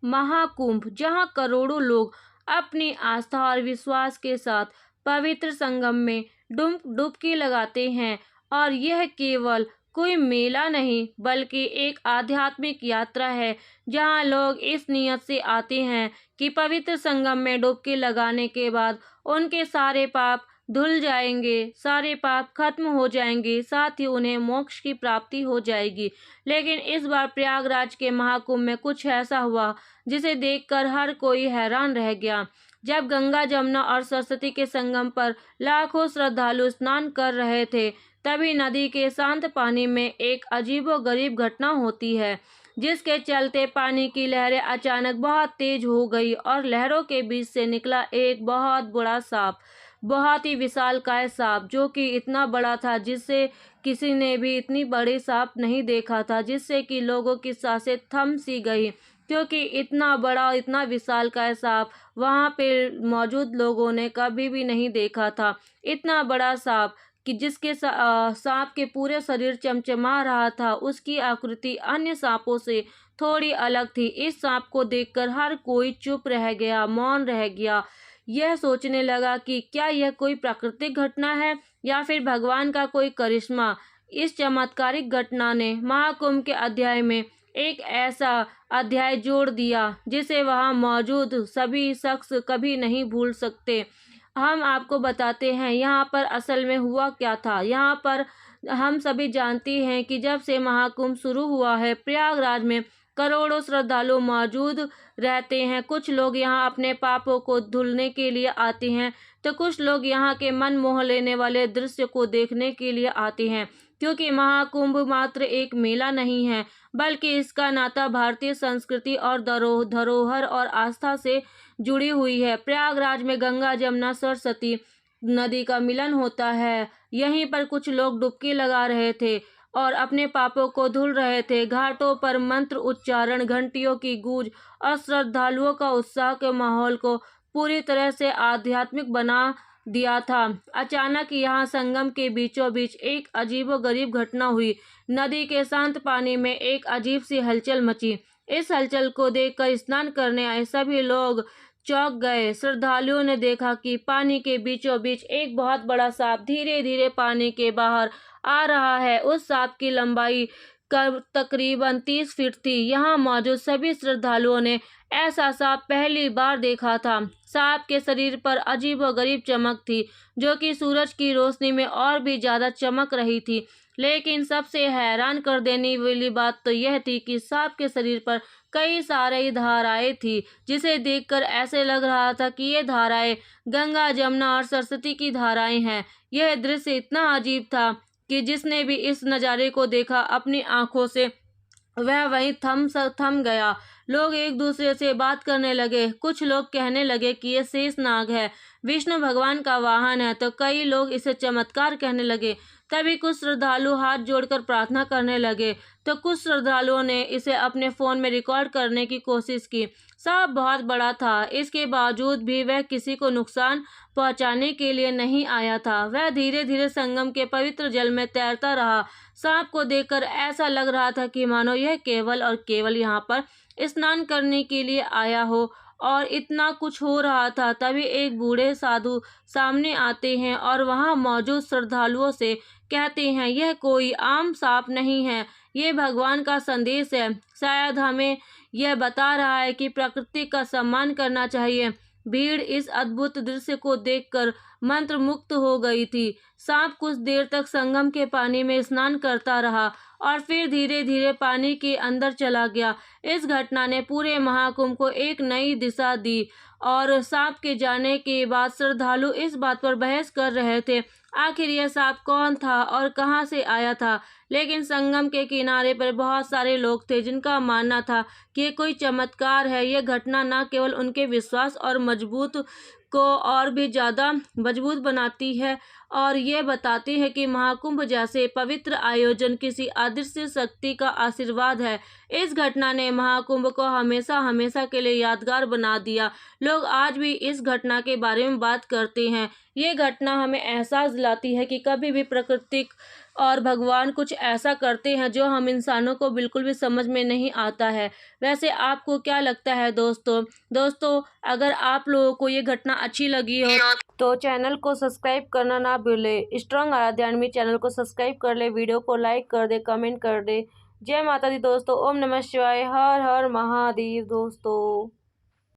महाकुंभ, जहां करोड़ों लोग अपनी आस्था और विश्वास के साथ पवित्र संगम में डुबकी लगाते हैं। और यह केवल कोई मेला नहीं बल्कि एक आध्यात्मिक यात्रा है, जहां लोग इस नियत से आते हैं कि पवित्र संगम में डुबकी लगाने के बाद उनके सारे पाप धुल जाएंगे, सारे पाप खत्म हो जाएंगे, साथ ही उन्हें मोक्ष की प्राप्ति हो जाएगी। लेकिन इस बार प्रयागराज के महाकुंभ में कुछ ऐसा हुआ जिसे देखकर हर कोई हैरान रह गया। जब गंगा, जमुना और सरस्वती के संगम पर लाखों श्रद्धालु स्नान कर रहे थे, तभी नदी के शांत पानी में एक अजीबोगरीब घटना होती है, जिसके चलते पानी की लहरें अचानक बहुत तेज हो गई और लहरों के बीच से निकला एक बहुत बड़ा सांप, बहुत ही विशालकाय सांप, जो कि इतना बड़ा था जिससे किसी ने भी इतनी बड़ी सांप नहीं देखा था, जिससे कि लोगों की सांसें थम सी गई, क्योंकि इतना बड़ा, इतना विशालकाय सांप वहां पे मौजूद लोगों ने कभी भी नहीं देखा था। इतना बड़ा सांप कि जिसके सांप के पूरे शरीर चमचमा रहा था, उसकी आकृति अन्य सांपों से थोड़ी अलग थी। इस सांप को देखकर हर कोई चुप रह गया, मौन रह गया। यह सोचने लगा कि क्या यह कोई प्राकृतिक घटना है या फिर भगवान का कोई करिश्मा। इस चमत्कारिक घटना ने महाकुंभ के अध्याय में एक ऐसा अध्याय जोड़ दिया जिसे वहां मौजूद सभी शख्स कभी नहीं भूल सकते। हम आपको बताते हैं यहाँ पर असल में हुआ क्या था। यहाँ पर हम सभी जानते हैं कि जब से महाकुंभ शुरू हुआ है, प्रयागराज में करोड़ों श्रद्धालु मौजूद रहते हैं। कुछ लोग यहाँ अपने पापों को धुलने के लिए आते हैं, तो कुछ लोग यहाँ के मन मोह लेने वाले दृश्य को देखने के लिए आते हैं, क्योंकि महाकुंभ मात्र एक मेला नहीं है, बल्कि इसका नाता भारतीय संस्कृति और धरोहर और आस्था से जुड़ी हुई है। प्रयागराज में गंगा, जमुना, सरस्वती नदी का मिलन होता है। यहीं पर कुछ लोग डुबकी लगा रहे थे और अपने पापों को धुल रहे थे। घाटों पर मंत्र उच्चारण, घंटियों की गूंज और श्रद्धालुओं का उत्साह के माहौल को पूरी तरह से आध्यात्मिक बना दिया था। अचानक यहाँ संगम के बीचों बीच एक अजीबोगरीब घटना हुई। नदी के शांत पानी में एक अजीब सी हलचल मची। इस हलचल को देखकर स्नान करने आए सभी लोग चौंक गए। श्रद्धालुओं ने देखा कि पानी के बीचों बीच एक बहुत बड़ा सांप धीरे धीरे पानी के बाहर आ रहा है। उस सांप की लंबाई तकरीबन 30 फीट थी। यहाँ मौजूद सभी श्रद्धालुओं ने ऐसा सांप पहली बार देखा था। सांप के शरीर पर अजीबोगरीब चमक थी, जो कि सूरज की रोशनी में और भी ज्यादा चमक रही थी। लेकिन सबसे हैरान कर देने वाली बात तो यह थी कि सांप के शरीर पर कई सारी धाराएं थी, जिसे देखकर ऐसे लग रहा था कि ये धाराएं गंगा, जमुना और सरस्वती की धाराएं हैं। यह दृश्य इतना अजीब था कि जिसने भी इस नज़ारे को देखा अपनी आंखों से वह वहीं थम गया। लोग एक दूसरे से बात करने लगे। कुछ लोग कहने लगे कि ये शेषनाग है, विष्णु भगवान का वाहन है, तो कई लोग इसे चमत्कार कहने लगे। तभी कुछ श्रद्धालु हाथ जोड़कर प्रार्थना करने लगे, तो कुछ श्रद्धालुओं ने इसे अपने फ़ोन में रिकॉर्ड करने की कोशिश की। सांप बहुत बड़ा था, इसके बावजूद भी वह किसी को नुकसान पहुंचाने के लिए नहीं आया था। वह धीरे धीरे संगम के पवित्र जल में तैरता रहा। सांप को देखकर ऐसा लग रहा था कि मानो यह केवल और केवल यहाँ पर स्नान करने के लिए आया हो। और इतना कुछ हो रहा था, तभी एक बूढ़े साधु सामने आते हैं और वहां मौजूद श्रद्धालुओं से कहते हैं, यह कोई आम सांप नहीं है, ये भगवान का संदेश है। शायद हमें यह बता रहा है कि प्रकृति का सम्मान करना चाहिए। भीड़ इस अद्भुत दृश्य को देखकर मंत्र मुक्त हो गई थी। सांप कुछ देर तक संगम के पानी में स्नान करता रहा और फिर धीरे धीरे पानी के अंदर चला गया। इस घटना ने पूरे महाकुंभ को एक नई दिशा दी और सांप के जाने के बाद श्रद्धालु इस बात पर बहस कर रहे थे, आखिर यह सांप कौन था और कहां से आया था। लेकिन संगम के किनारे पर बहुत सारे लोग थे जिनका मानना था कि ये कोई चमत्कार है। यह घटना न केवल उनके विश्वास और मजबूत को और भी ज़्यादा मजबूत बनाती है और ये बताती है कि महाकुंभ जैसे पवित्र आयोजन किसी अदृश्य शक्ति का आशीर्वाद है। इस घटना ने महाकुंभ को हमेशा हमेशा के लिए यादगार बना दिया। लोग आज भी इस घटना के बारे में बात करते हैं। ये घटना हमें एहसास दिलाती है कि कभी भी प्राकृतिक और भगवान कुछ ऐसा करते हैं जो हम इंसानों को बिल्कुल भी समझ में नहीं आता है। वैसे आपको क्या लगता है दोस्तों? दोस्तों, अगर आप लोगों को ये घटना अच्छी लगी हो तो चैनल को सब्सक्राइब करना ना भूलें। स्ट्रॉन्ग आराध्यानवी चैनल को सब्सक्राइब कर ले, वीडियो को लाइक कर दे, कमेंट कर दे। जय माता दी दोस्तों। ओम नमः शिवाय। हर हर महादेव दोस्तों।